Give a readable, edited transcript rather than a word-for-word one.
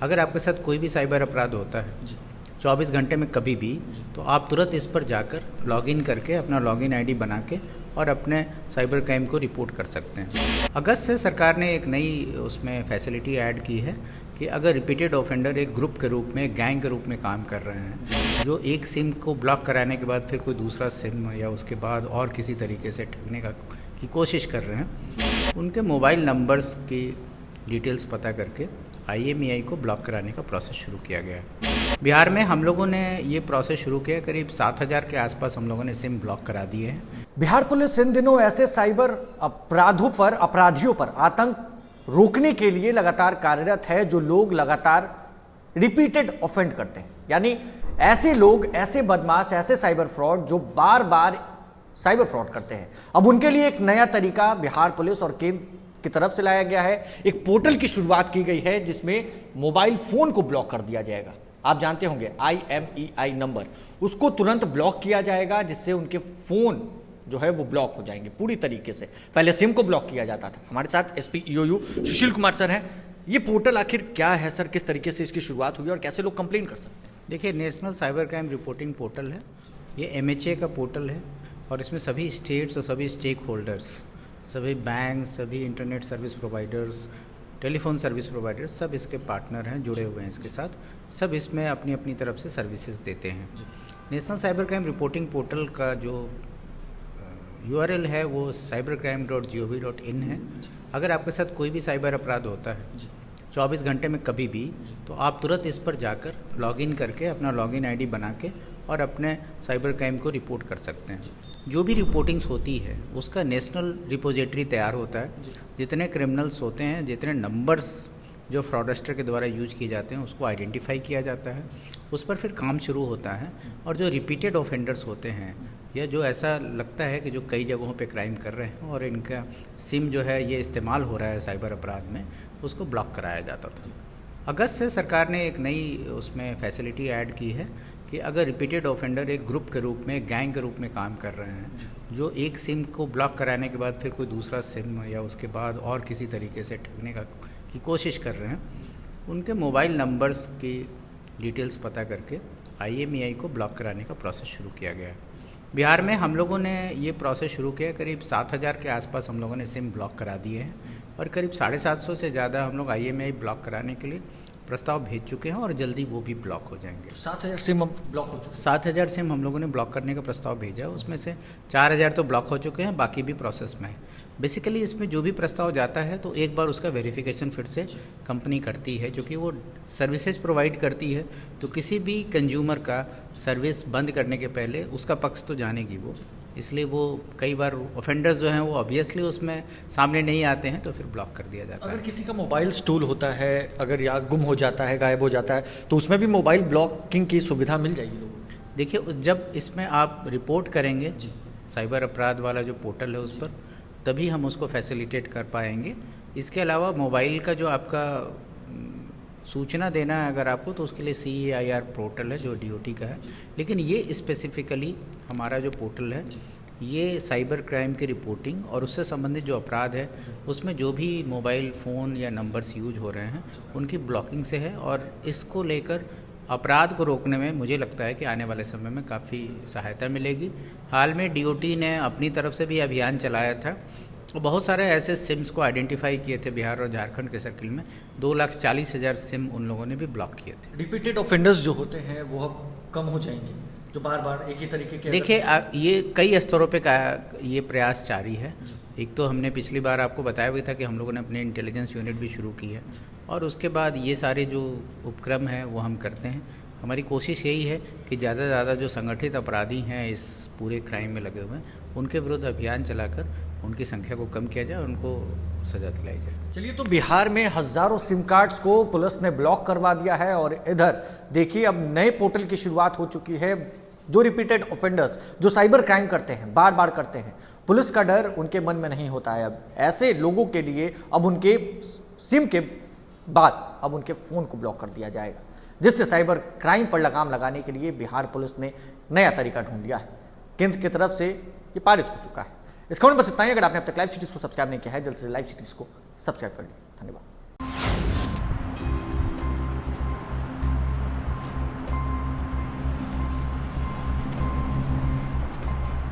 अगर आपके साथ कोई भी साइबर अपराध होता है 24 घंटे में कभी भी, तो आप तुरंत इस पर जाकर लॉगिन करके अपना लॉगिन आईडी बना के और अपने साइबर क्राइम को रिपोर्ट कर सकते हैं। अगस्त से सरकार ने एक नई उसमें फैसिलिटी ऐड की है कि अगर रिपीटेड ऑफेंडर एक ग्रुप के रूप में, गैंग के रूप में काम कर रहे हैं, जो एक सिम को ब्लॉक कराने के बाद फिर कोई दूसरा सिम या उसके बाद और किसी तरीके से ठगने की कोशिश कर रहे हैं, उनके मोबाइल नंबर्स की डिटेल्स पता करके IMEI को ब्लॉक कराने का प्रोसेस शुरू किया गया है। बिहार में हम लोगों ने ये प्रोसेस शुरू किया, करीब 7,000 के आसपास हम लोगों ने सिम ब्लॉक करा दिए हैं। बिहार पुलिस इन दिनों ऐसे साइबर अपराधियों पर आतंक रोकने के लिए लगातार कार्यरत है जो लोग लगातार रिपीटेड ऑफेंड करते हैं, यानी ऐसे लोग, ऐसे बदमाश, ऐसे साइबर फ्रॉड जो बार बार साइबर फ्रॉड करते हैं। अब उनके लिए एक नया तरीका बिहार पुलिस और केंद्र की तरफ से लाया गया है। एक पोर्टल की शुरुआत की गई है जिसमें मोबाइल फोन को ब्लॉक कर दिया जाएगा। आप जानते होंगे IMEI नंबर, उसको तुरंत ब्लॉक किया जाएगा जिससे उनके फोन जो है वो ब्लॉक हो जाएंगे पूरी तरीके से। पहले सिम को ब्लॉक किया जाता था। हमारे साथ SP EOU Sushil Kumar sir हैं। ये पोर्टल आखिर क्या है सर, किस तरीके से इसकी शुरुआत हुई और कैसे लोग कंप्लेन कर सकते हैं? देखिए, national cyber crime reporting portal है, ये MHA का पोर्टल है और इसमें सभी स्टेट्स और सभी स्टेक होल्डर्स, सभी बैंक, सभी internet service providers, telephone service providers, सब इसके पार्टनर हैं, जुड़े हुए हैं इसके साथ। सब इसमें अपनी अपनी तरफ से सर्विसेज देते हैं। National cyber crime reporting portal का जो URL है वो cybercrime.gov.in है। अगर आपके साथ कोई भी साइबर अपराध होता है 24 घंटे में कभी भी, तो आप तुरंत इस पर जाकर लॉगिन करके अपना लॉगिन आईडी बना के और अपने साइबर क्राइम को रिपोर्ट कर सकते हैं। जो भी रिपोर्टिंग्स होती है उसका नेशनल रिपोजिटरी तैयार होता है। जितने क्रिमिनल्स होते हैं, जितने नंबर्स जो फ्रॉडस्टर के द्वारा यूज किए जाते हैं, उसको आइडेंटिफाई किया जाता है, उस पर फिर काम शुरू होता है। और जो रिपीटेड ऑफेंडर्स होते हैं या जो ऐसा लगता है कि जो कई जगहों पे क्राइम कर रहे हैं और इनका सिम जो है ये इस्तेमाल हो रहा है साइबर अपराध में, उसको ब्लॉक कराया जाता था। अगस्त से सरकार ने एक नई उसमें फैसिलिटी ऐड की है कि अगर रिपीटेड ऑफेंडर एक ग्रुप के रूप में, गैंग के रूप में काम कर रहे हैं, जो एक सिम को ब्लॉक कराने के बाद फिर कोई दूसरा सिम या उसके बाद और किसी तरीके से ठगने की कोशिश कर रहे हैं, उनके मोबाइल नंबर्स की डिटेल्स पता करके IMEI को ब्लॉक कराने का प्रोसेस शुरू किया गया है। बिहार में हम लोगों ने ये प्रोसेस शुरू किया, करीब 7,000 के आसपास हम लोगों ने सिम ब्लॉक करा दिए हैं और करीब 750 से ज़्यादा हम लोग IMEI ब्लॉक कराने के लिए प्रस्ताव भेज चुके हैं और जल्दी वो भी ब्लॉक हो जाएंगे। 7,000 सिम ब्लॉक हो चुके? 7,000 सिम हम लोगों ने ब्लॉक करने का प्रस्ताव भेजा है, उसमें से 4,000 तो ब्लॉक हो चुके हैं, बाकी भी प्रोसेस में है। बेसिकली इसमें जो भी प्रस्ताव जाता है तो एक बार उसका वेरिफिकेशन फिर से कंपनी करती है, क्योंकि वो सर्विसेज प्रोवाइड करती है, तो किसी भी कंज्यूमर का सर्विस बंद करने के पहले उसका पक्ष तो जानेगी वो। इसलिए वो कई बार ऑफेंडर्स जो हैं वो ऑब्वियसली उसमें सामने नहीं आते हैं, तो फिर ब्लॉक कर दिया जाता है। अगर किसी का मोबाइल स्टूल होता है, अगर या गुम हो जाता है, गायब हो जाता है, तो उसमें भी मोबाइल ब्लॉकिंग की सुविधा मिल जाएगी लोगों को? देखिए, जब इसमें आप रिपोर्ट करेंगे साइबर अपराध वाला जो पोर्टल है उस पर, तभी हम उसको फैसिलिटेट कर पाएंगे। इसके अलावा मोबाइल का जो आपका सूचना देना है अगर आपको, तो उसके लिए CAIR पोर्टल है जो DOT का है। लेकिन ये स्पेसिफिकली हमारा जो पोर्टल है ये साइबर क्राइम की रिपोर्टिंग और उससे संबंधित जो अपराध है उसमें जो भी मोबाइल फ़ोन या नंबर्स यूज हो रहे हैं उनकी ब्लॉकिंग से है। और इसको लेकर अपराध को रोकने में मुझे लगता है कि आने वाले समय में काफ़ी सहायता मिलेगी। हाल में DOT ने अपनी तरफ से भी अभियान चलाया था, तो बहुत सारे ऐसे सिम्स को आइडेंटिफाई किए थे बिहार और झारखंड के सर्किल में। 2,40,000 सिम उन लोगों ने भी ब्लॉक किए थे। रिपीटेड ऑफेंडर्स जो होते हैं वो अब कम हो जाएंगे, जो बार बार एक ही तरीके के? देखिए, ये कई स्तरों पे का ये प्रयास जारी है। एक तो हमने पिछली बार आपको बताया भी था कि हम लोगों ने अपने इंटेलिजेंस यूनिट भी शुरू की है और उसके बाद ये सारे जो उपक्रम हैं वो हम करते हैं। हमारी कोशिश यही है कि ज़्यादा से ज़्यादा जो संगठित अपराधी हैं इस पूरे क्राइम में लगे हुए हैं उनके विरुद्ध अभियान चलाकर उनकी संख्या को कम किया जाए और उनको सजा दिलाई जाए। चलिए, तो बिहार में हजारों सिम कार्ड्स को पुलिस ने ब्लॉक करवा दिया है और इधर देखिए अब नए पोर्टल की शुरुआत हो चुकी है। जो रिपीटेड ऑफेंडर्स जो साइबर क्राइम करते हैं, बार बार करते हैं, पुलिस का डर उनके मन में नहीं होता है। अब ऐसे लोगों के लिए अब उनके सिम के बाद अब उनके फोन को ब्लॉक कर दिया जाएगा, जिससे साइबर क्राइम पर लगाम लगाने के लिए बिहार पुलिस ने नया तरीका ढूंढ लिया है। केंद्र की तरफ से ये पारित हो चुका है। इस खबर में बस इतना ही। अगर आपने अब तक लाइव सिटीज को सब्सक्राइब नहीं किया है, जल्द से लाइव सिटीज को सब्सक्राइब कर लें। धन्यवाद।